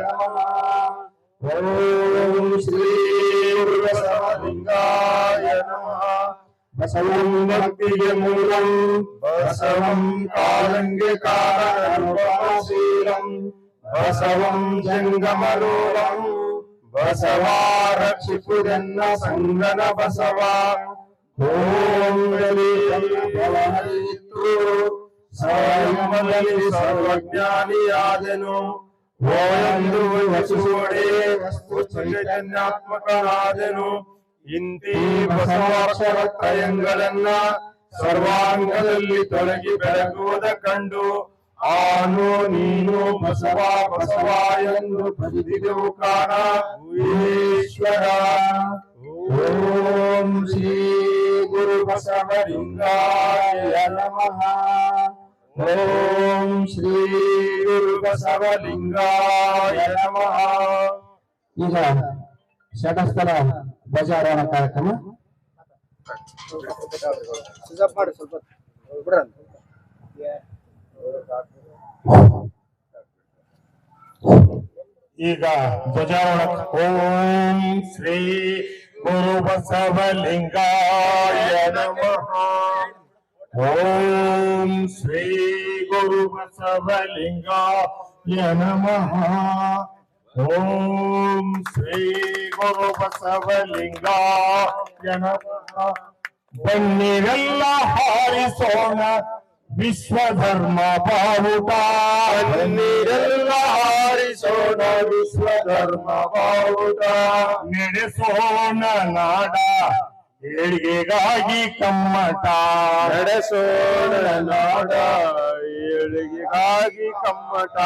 ನಮಃ. ಓಂ ಶ್ರೀ ಬಸವಲಿಂಗಾಯ ನಮಃ. ಬಸವಂ ಭಕ್ತಿಗೆ ಮೂಲಂ ಬಸವಂ ಕಾಲಂಗೆ ಕಾರಣಶೀಲಂ ಬಸವಂ ಜಂಗಮರೂಪಂ ಬಸವ ರಕ್ಷಿಪುರನ್ನ ಸಂಗನ ಬಸವ. ಓಂ ಸ್ವಯಂನಲ್ಲಿ ಸರ್ವಜ್ಞಾನಿಯಾದೆನು ಓಯಂದು ವಸುವಡೆ ವಸ್ತು ಚೈತನ್ಯಾತ್ಮಕನಾದೆನು. ಇಂತಿ ಬಸವಾಕ್ಷರ ತ್ರಯಗಳನ್ನ ಸರ್ವಾಂಗದಲ್ಲಿ ತೊಲಗಿ ಬೆಳಗುವುದ ಕಂಡು ಆನು ನೀನು ಬಸವ ಬಸವ ಎಂದು ಬದಿದೆವು ಕಾಣ ಈಶ್ವರ. ಓಂ ಶ್ರೀ ಗುರು ಬಸವಲಿಂಗಾಯ ನಮಃ. ಓಂ ಶ್ರೀ ಗುರು ಬಸವಲಿಂಗಾಯ ನಮಃ. ಈಗ ಷಟಸ್ಥಲ ಧ್ವಜಾರೋಹಣ ಕಾರ್ಯಕ್ರಮ. ಈಗ ಧ್ವಜಾರೋಹಣ. ಓಂ ಶ್ರೀ ಗುರು ಬಸವಲಿಂಗಾಯ ನಮಃ. ಓಂ ಶ್ರೀ ಗುರು ಬಸವಲಿಂಗಾಯ ನಮಃ. ಓಂ ಶ್ರೀ ಗುರು ಬಸವಲಿಂಗಾಯ ನಮಃ. ಬನ್ನಿರೆಲ್ಲ ಹಾರಿಸೋಣ ವಿಶ್ವಧರ್ಮ ಬಾವುಟ. ಬನ್ನಿರೆಲ್ಲ ಹಾರಿಸೋಣ ವಿಶ್ವಧರ್ಮ ಬಾವುಟ. ನಡೆಸೋಣ ನಾಡ ಏಳಿಗೆಗಾಗಿ ಕಮ್ಮಟ. ನಡೆಸೋಣ ನಾಡ ಏಳಿಗೆಗಾಗಿ ಕಮ್ಮಟ.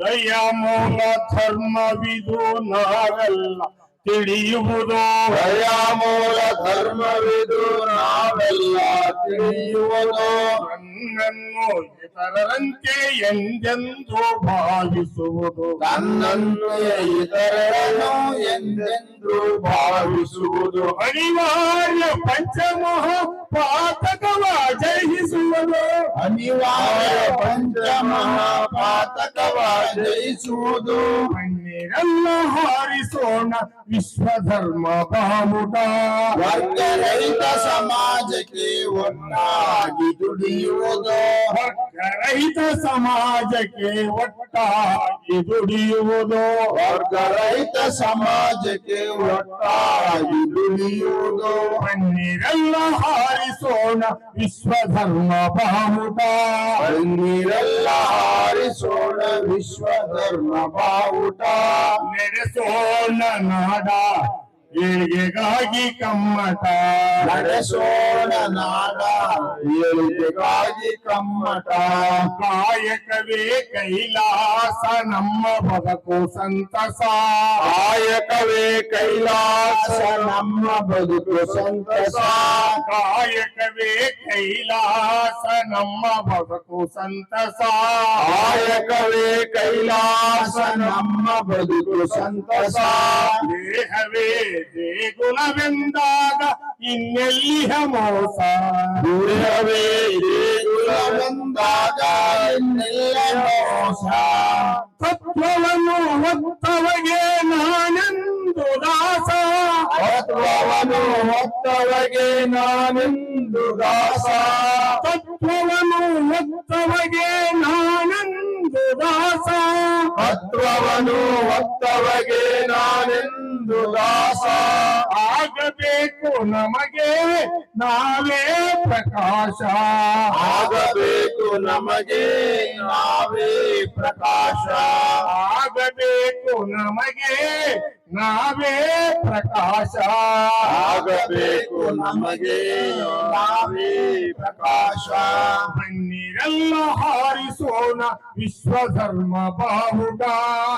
ದಯ ಮೂಲ ಧರ್ಮವಿದು ನಾವೆಲ್ಲ ತಿಳಿಯುವುದು. ದಯ ಮೂಲ ಧರ್ಮವಿದು ನಾವೆಲ್ಲ ತಿಳಿಯುವುದು. ನನ್ನನ್ನು ಇತರರಂತೆ ಎಂದೆಂದು ಭಾವಿಸುವುದು. ನನ್ನನ್ನು ಇತರರನ್ನು ಎಂದೆಂದು ಭಾವಿಸುವುದು. ಅನಿವಾರ್ಯ ಪಂಚಮಹಾಪಾತಕವ ಜಯಿಸುವುದು. ಅನಿವಾರ್ಯ ಪಂಚಮಹಾಪಾತಕವ ಜಯಿಸುವುದು. ಬನ್ನಿರೆಲ್ಲ ಹಾರಿಸೋಣ ವಿಶ್ವಧರ್ಮ ಬಾವುಟ. ವರ್ಗರಹಿತ ಸಮಾಜಕ್ಕೆ ಒಟ್ಟಾಗಿ ದುಡಿಯುವುದು. ವರ್ಗರಹಿತ ಸಮಾಜಕ್ಕೆ ಒಟ್ಟಾಗಿ ದುಡಿಯುವುದು. ವರ್ಗರಹಿತ ಸಮಾಜಕ್ಕೆ ಒಟ್ಟಾಗಿ ದುಡಿಯುವುದು. ಬನ್ನಿರೆಲ್ಲ ಹಾರಿಸೋಣ ವಿಶ್ವಧರ್ಮ ಬಾವುಟ. ಬನ್ನಿರೆಲ್ಲ ಹಾರಿಸೋಣ ವಿಶ್ವಧರ್ಮ ಬಾವುಟ. ನಡೆಸೋಣ ನಾಡ ಏಳಿಗೆಗಾಗಿ ಕಮ್ಮಟ. ನಡೆಸೋಣ ನಾಡ ಏಳಿಗೆಗಾಗಿ ಕಮ್ಮಟ. ಕಾಯಕವೇ ಕೈಲಾಸ ನಮ್ಮ ಬದುಕು ಸಂತಸ. ಕಾಯಕವೇ ಕೈಲಾಸ ನಮ್ಮ ಬದುಕು ಸಂತಸ. ಕಾಯಕವೇ ಕೈಲಾಸ ನಮ್ಮ ಬದುಕು ಸಂತಸ. ಕಾಯಕವೇ ಕೈಲಾಸ ನಮ್ಮ ಬದುಕು ಸಂತಸ. ದೇಹವೇ ದೇಗುಲವೆಂದಾಗ ಇನ್ನೆಲ್ಲಿಹ ಮೋಸ. ದೇಹವೇ ದೇಗುಲವೆಂದಾಗ ಇನ್ನೆಲ್ಲಿಹ ಮೋಸ. ತತ್ವವನ್ನು ಹೊತ್ತವಗೆ ನಾನೆಂದು ದಾಸ. ತತ್ವವನ್ನು ಹೊತ್ತವಗೆ ನಾನೆಂದು ದಾಸ. ತತ್ವವನ್ನು ಹೊತ್ತವಗೆ ನಾನೆಂದು ದಾಸ. ತತ್ವವನ್ನು ಹೊತ್ತವಗೆ ನಾನೆಂದು ದಾಸ. ಆಗಬೇಕು ನಮಗೆ ನಾವೇ ಪ್ರಕಾಶ. ಆಗಬೇಕು ನಮಗೆ ನಾವೇ ಪ್ರಕಾಶ. ಆಗಬೇಕು ನಮಗೆ ನಾವೇ ಪ್ರಕಾಶ. ಆಗಬೇಕು ನಮಗೆ ನಾವೇ ಪ್ರಕಾಶ. ಬನ್ನಿರೆಲ್ಲ ಹಾರಿಸೋಣ ವಿಶ್ವಧರ್ಮ ಬಾವುಟ.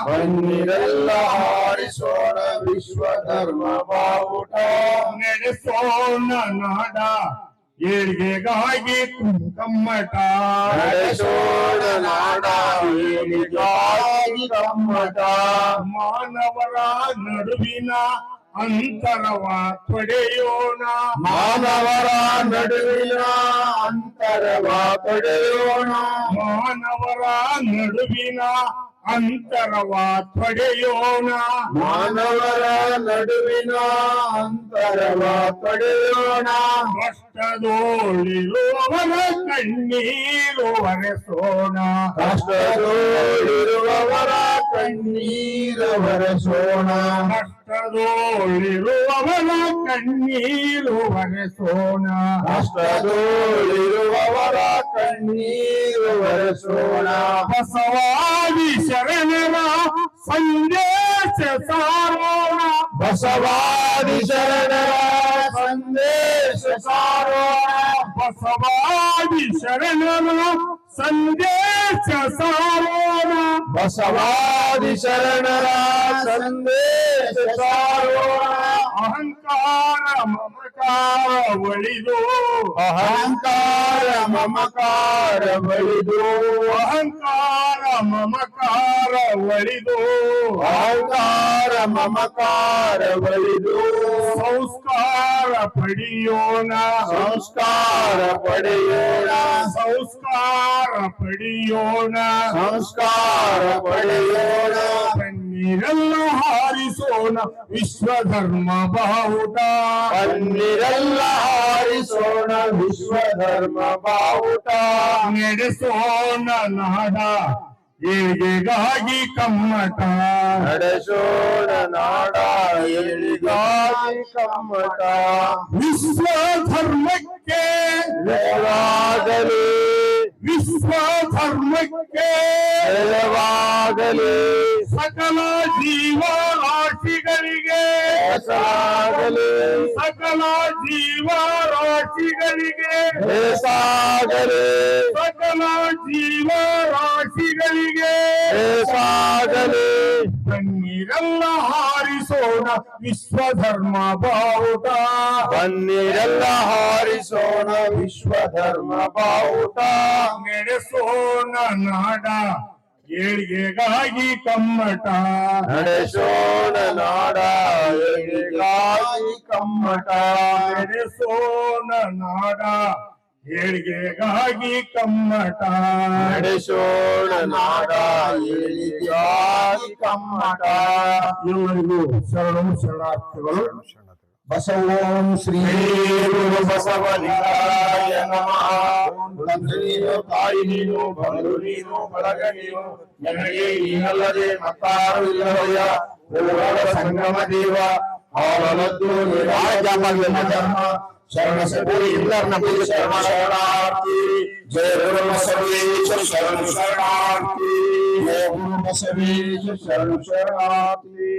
ಬನ್ನಿರೆಲ್ಲ ಹಾರಿಸೋಣ ವಿಶ್ವಧರ್ಮ ಬಾವುಟ. ನಡೆಸೋಣ ನಾಡ ಏಳಿಗೆಗಾಗಿ ಕಮ್ಮಟ. ನಡೆಸೋಣ ನಾಡ ಏಳಿಗೆಗಾಗಿ ಕಮ್ಮಟ. ಮಾನವರ ನಡುವಿನ ಅಂತರವ ತೊಡೆಯೋಣ. ಮಾನವರ ನಡುವಿನ ಅಂತರವ ತೊಡೆಯೋಣ. ಮಾನವರ ನಡುವಿನ ಅಂತರವ ತೊಡೆಯೋಣ ಮಾನವರ ನಡುವಿನ ಅಂತರವ ತೊಡೆಯೋಣ ಕಷ್ಟದೋಳಿರುವವರ ಕಣ್ಣೀರು ಒರೆಸೋಣ ಕಷ್ಟದಲ್ಲಿರುವವರ ಕಣ್ಣೀರು ಒರೆಸೋಣ ಕಷ್ಟದೋಳಿರುವವರ ಕಣ್ಣೀರು ಒರೆಸೋಣ ಕಷ್ಟದಲ್ಲಿರುವವರ ಕಣ್ಣೀರು ಒರೆಸೋಣ ಬಸವಾದಿ ಶರಣರ ಸಂದೇಶ ಸಾರೋಣ ಬಸವಾದಿ ಶರಣರ ಸಂದೇಶ ಸಾರೋಣ ಬಸವಾದಿ ಶರಣರ ಸಂದೇಶ ಸಾರೋಣ ಬಸವಾದಿ ಶರಣರ ಸಂದೇಶ ಸಾರೋಣ ಅಹಂಕಾರ ಮಮಕಾರ ಒಳಿದು ಅಹಂಕಾರ ಮಮಕಾರ ಬಳಿದು ಅಹಂಕಾರ ಮಮಕಾರ ಒಳಿದು ಅಹಂಕಾರ ಮಮಕಾರ ಬಳಿದು ಸಂಸ್ಕಾರ ಪಡೆಯೋಣ ಸಂಸ್ಕಾರ ಪಡೆಯೋಣ ಸಂಸ್ಕಾರ ಪಡೆಯೋಣ ಸಂಸ್ಕಾರ ಪಡೆಯೋಣ ಕಣ್ಣೀರೆಲ್ಲ ಹಾರಿಸೋಣ ವಿಶ್ವಧರ್ಮ ಬಾವುಟ ಕಣ್ಣೀರೆಲ್ಲ ಹಾರಿಸೋಣ ವಿಶ್ವಧರ್ಮ ಬಾವುಟ ನಡೆಸೋಣ ನಾಡ ಏಳಿಗೆಗಾಗಿ ಕಮ್ಮಟ ನಡೆಸೋಣ ನಾಡ ಏಳಿಗಾಗಿ ಕಮ್ಮಟ ವಿಶ್ವ ಧರ್ಮಕ್ಕೆ ಜಯವಾಗಲಿ ವಿಶ್ವ ಧರ್ಮಕ್ಕೆ ಜಯವಾಗಲಿ ಸಕಲ ಜೀವರಾಶಿಗಳಿಗೆ ಸಾಗಲಿ ಸಕಲ ಜೀವರಾಶಿಗಳಿಗೆ ಸಾಗಲಿ ಸಕಲ ಜೀವರಾಶಿಗಳಿಗೆ ಸಾಗಲಿ ಕಣ್ಣೀರೆಲ್ಲ ಹಾರಿಸೋಣ ವಿಶ್ವಧರ್ಮ ಬಾವುಟ ಬನ್ನಿರೆಲ್ಲ ಹಾರಿಸೋಣ ವಿಶ್ವಧರ್ಮ ಬಾವುಟ ನಡೆಸೋಣ ನಾಡ ಏಳಿಗೆಗಾಗಿ ಕಮ್ಮಟ ನಡೆಸೋಣ ನಾಡ ಏಳಿಗೆಗಾಗಿ ಕಮ್ಮಟ ನಡೆಸೋಣ ನಾಡ ಏಳಿಗೆಗಾಗಿ ಕಮ್ಮಟ ನಡೆಸೋಣ ನಾಡ ಏಳಿಗೆಗಾಗಿ ಕಮ್ಮಟ ಎಲ್ಲರಿಗೂ ಶರಣು ಶರಣಾರ್ಥಿಗಳು ಬಸವೋಂ ಶ್ರೀ ಗುರು ಬಸವಲಿಂಗಾಯ ನಮಃ ತಂದೆ ನೀನು ತಾಯಿ ನೀನು ಬಂಧು ನೀನು ಬಳಗ ನೀನು ನನಗೆ ನೀನಲ್ಲದೆ ಮತ್ತಾರು ಇಲ್ಲವಯ್ಯ ಪೂರ್ವದ ಸಂಗಮ ದೇವ ಹಾಲದ್ದು ನಿರಾಜಾಮಗ್ನ ಧರ್ಮ ಶರಣ ಸಭೆ ಎಲ್ಲರನ್ನ ಪೂಜೆ ಶರಣಾರ್ಥಿ ಜಯ ಗುರು ಬಸವೇಶ ಶರಣ ಶರಣಾರ್ಥಿ ಜಯ ಗುರು ಬಸವೇಶ ಶರಣ ಶರಣಾರ್ಥಿ